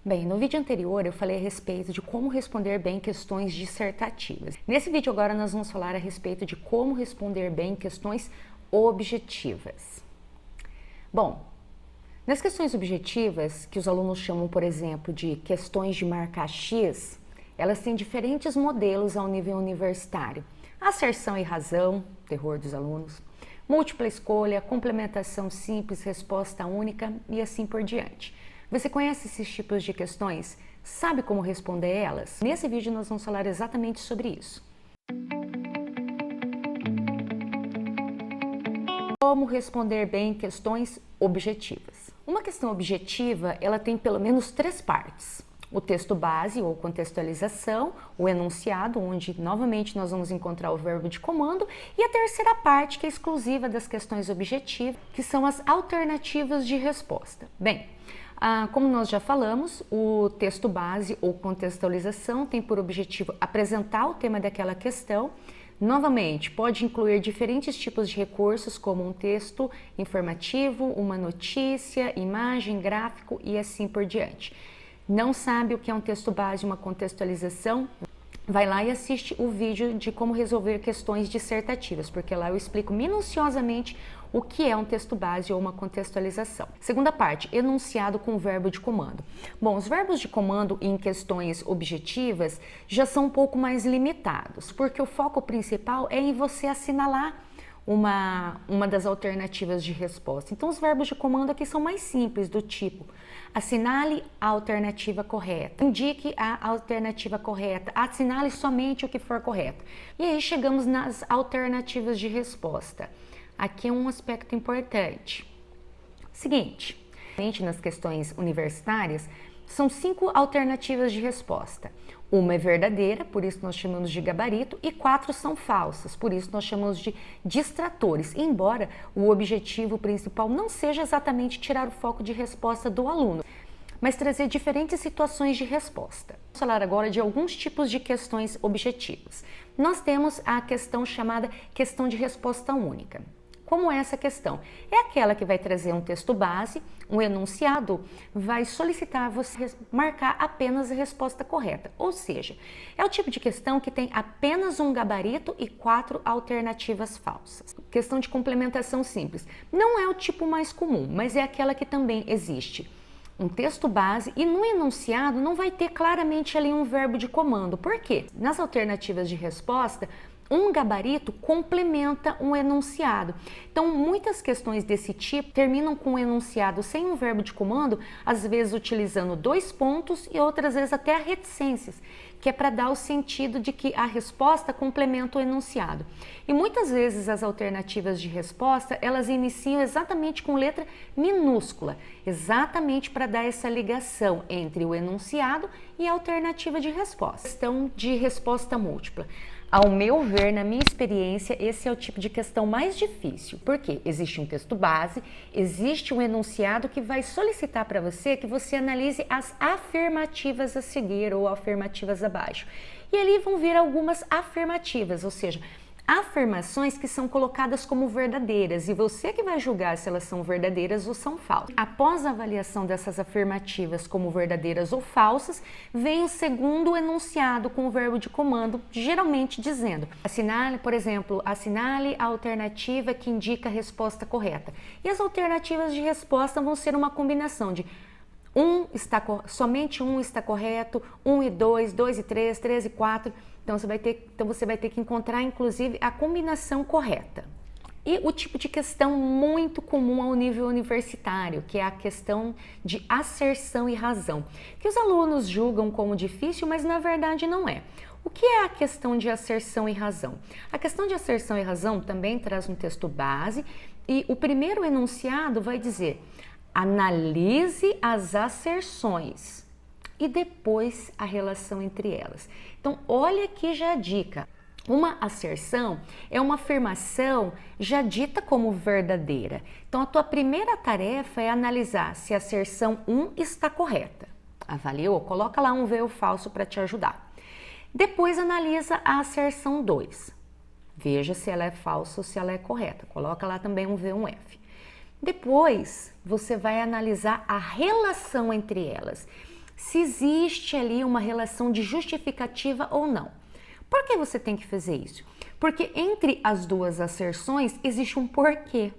Bem, no vídeo anterior eu falei a respeito de como responder bem questões dissertativas. Nesse vídeo agora nós vamos falar a respeito de como responder bem questões objetivas. Bom, nas questões objetivas, que os alunos chamam, por exemplo, de questões de marca X, elas têm diferentes modelos ao nível universitário. Asserção e razão, terror dos alunos, múltipla escolha, complementação simples, resposta única e assim por diante. Você conhece esses tipos de questões? Sabe como responder elas? Nesse vídeo nós vamos falar exatamente sobre isso. Como responder bem questões objetivas? Uma questão objetiva, ela tem pelo menos 3 partes. O texto base ou contextualização, o enunciado, onde novamente nós vamos encontrar o verbo de comando, e a terceira parte, que é exclusiva das questões objetivas, que são as alternativas de resposta. Bem, como nós já falamos, o texto base ou contextualização tem por objetivo apresentar o tema daquela questão. Novamente, pode incluir diferentes tipos de recursos, como um texto informativo, uma notícia, imagem, gráfico e assim por diante. Não sabe o que é um texto base, uma contextualização? Vai lá e assiste o vídeo de como resolver questões dissertativas, porque lá eu explico minuciosamente o que é um texto base ou uma contextualização. Segunda parte, enunciado com verbo de comando. Bom, os verbos de comando em questões objetivas já são um pouco mais limitados, porque o foco principal é em você assinalar uma das alternativas de resposta. Então, os verbos de comando aqui são mais simples, do tipo: assinale a alternativa correta, indique a alternativa correta, assinale somente o que for correto. E aí chegamos nas alternativas de resposta. Aqui é um aspecto importante. Seguinte, nas questões universitárias, são 5 alternativas de resposta. Uma é verdadeira, por isso nós chamamos de gabarito, e 4 são falsas, por isso nós chamamos de distratores, embora o objetivo principal não seja exatamente tirar o foco de resposta do aluno, mas trazer diferentes situações de resposta. Vamos falar agora de alguns tipos de questões objetivas. Nós temos a questão chamada questão de resposta única. Como é essa questão? É aquela que vai trazer um texto base, um enunciado, vai solicitar você marcar apenas a resposta correta. Ou seja, é o tipo de questão que tem apenas um gabarito e 4 alternativas falsas. Questão de complementação simples. Não é o tipo mais comum, mas é aquela que também existe um texto base e no enunciado não vai ter claramente ali um verbo de comando. Por quê? Nas alternativas de resposta, um gabarito complementa um enunciado. Então, muitas questões desse tipo terminam com um enunciado sem um verbo de comando, às vezes utilizando 2 pontos e outras vezes até reticências, que é para dar o sentido de que a resposta complementa o enunciado. E muitas vezes as alternativas de resposta, elas iniciam exatamente com letra minúscula, exatamente para dar essa ligação entre o enunciado e a alternativa de resposta. Questão de resposta múltipla. Ao meu ver, na minha experiência, esse é o tipo de questão mais difícil, porque existe um texto base, existe um enunciado que vai solicitar para você que você analise as afirmativas a seguir ou afirmativas abaixo. E ali vão vir algumas afirmativas, ou seja, afirmações que são colocadas como verdadeiras e você que vai julgar se elas são verdadeiras ou são falsas. Após a avaliação dessas afirmativas como verdadeiras ou falsas, vem o segundo enunciado com o verbo de comando, geralmente dizendo: assinale, por exemplo, assinale a alternativa que indica a resposta correta. E as alternativas de resposta vão ser uma combinação de somente um está correto, 1 e 2, 2 e 3, 3 e 4. Então você vai ter que encontrar, inclusive, a combinação correta. E o tipo de questão muito comum ao nível universitário, que é a questão de asserção e razão, que os alunos julgam como difícil, mas na verdade não é. O que é a questão de asserção e razão? A questão de asserção e razão também traz um texto base e o primeiro enunciado vai dizer: analise as asserções e depois a relação entre elas. Então, olha aqui já a dica. Uma asserção é uma afirmação já dita como verdadeira. Então, a tua primeira tarefa é analisar se a asserção 1 está correta. Avaliou? Coloca lá um V ou falso para te ajudar. Depois, analisa a asserção 2. Veja se ela é falsa ou se ela é correta. Coloca lá também um V ou um F. Depois, você vai analisar a relação entre elas. se existe ali uma relação de justificativa ou não. Por que você tem que fazer isso? Porque entre as duas asserções existe um porquê.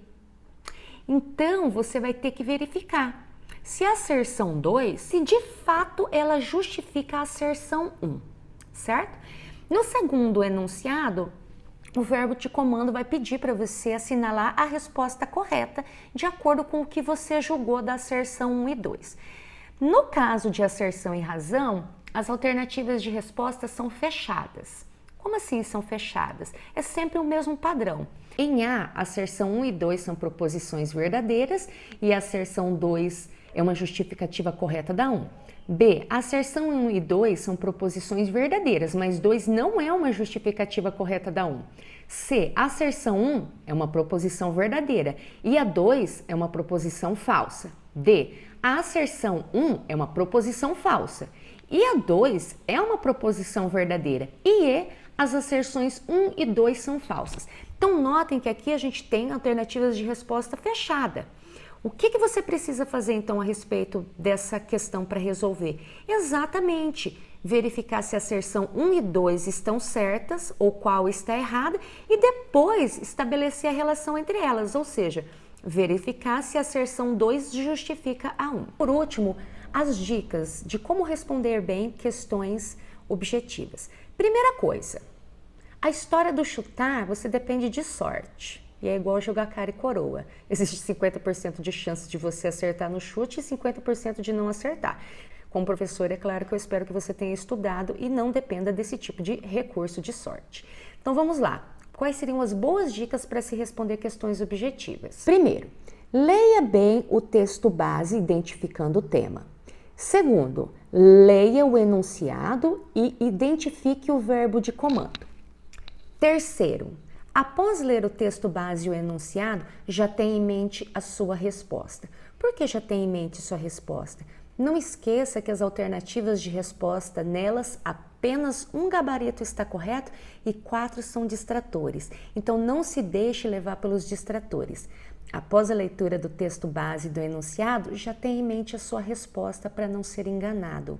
Então, você vai ter que verificar se a asserção 2, se de fato ela justifica a asserção 1, certo? No segundo enunciado, o verbo de comando vai pedir para você assinalar a resposta correta de acordo com o que você julgou da asserção 1 e 2. No caso de asserção e razão, as alternativas de resposta são fechadas. Como assim são fechadas? É sempre o mesmo padrão. Em A, a asserção 1 e 2 são proposições verdadeiras e a asserção 2 é uma justificativa correta da 1. B, a asserção 1 e 2 são proposições verdadeiras, mas 2 não é uma justificativa correta da 1. C, a asserção 1 é uma proposição verdadeira e a 2 é uma proposição falsa. D, a asserção 1 é uma proposição falsa e a 2 é uma proposição verdadeira. E E, as asserções 1 e 2 são falsas. Então, notem que aqui a gente tem alternativas de resposta fechada. O que você precisa fazer, então, a respeito dessa questão para resolver? Exatamente, verificar se a asserção 1 e 2 estão certas ou qual está errada e depois estabelecer a relação entre elas, ou seja, verificar se a asserção 2 justifica a 1. Por último, as dicas de como responder bem questões objetivas. Primeira coisa, a história do chutar, você depende de sorte. E é igual jogar cara e coroa. Existe 50% de chance de você acertar no chute e 50% de não acertar. Como professor, é claro que eu espero que você tenha estudado e não dependa desse tipo de recurso de sorte. Então vamos lá. Quais seriam as boas dicas para se responder questões objetivas? Primeiro, leia bem o texto base identificando o tema. Segundo, leia o enunciado e identifique o verbo de comando. Terceiro, após ler o texto base e o enunciado, já tenha em mente a sua resposta. Por que já tem em mente sua resposta? Não esqueça que as alternativas de resposta, nelas apenas um gabarito está correto e 4 são distratores. Então não se deixe levar pelos distratores. Após a leitura do texto base e do enunciado, já tenha em mente a sua resposta para não ser enganado.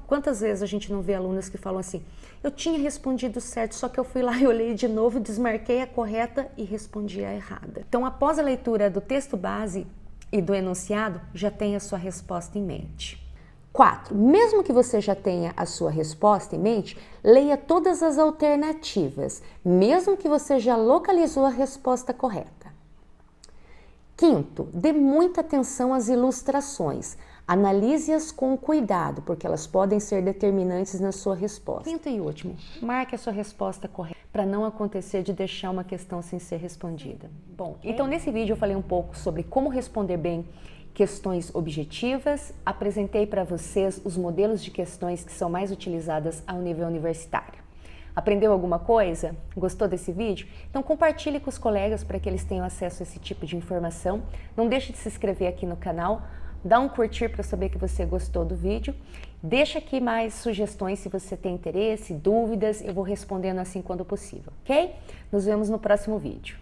Quantas vezes a gente não vê alunas que falam assim, eu tinha respondido certo, só que eu fui lá e olhei de novo, desmarquei a correta e respondi a errada. Então, após a leitura do texto base e do enunciado, já tenha a sua resposta em mente. 4. Mesmo que você já tenha a sua resposta em mente, leia todas as alternativas, mesmo que você já localizou a resposta correta. 5. Dê muita atenção às ilustrações. Analise-as com cuidado, porque elas podem ser determinantes na sua resposta. 5º e último, marque a sua resposta correta para não acontecer de deixar uma questão sem ser respondida. Bom, então nesse vídeo eu falei um pouco sobre como responder bem questões objetivas, apresentei para vocês os modelos de questões que são mais utilizadas ao nível universitário. Aprendeu alguma coisa? Gostou desse vídeo? Então compartilhe com os colegas para que eles tenham acesso a esse tipo de informação. Não deixe de se inscrever aqui no canal, dá um curtir para saber que você gostou do vídeo. Deixa aqui mais sugestões se você tem interesse, dúvidas, eu vou respondendo assim quando possível, ok? Nos vemos no próximo vídeo.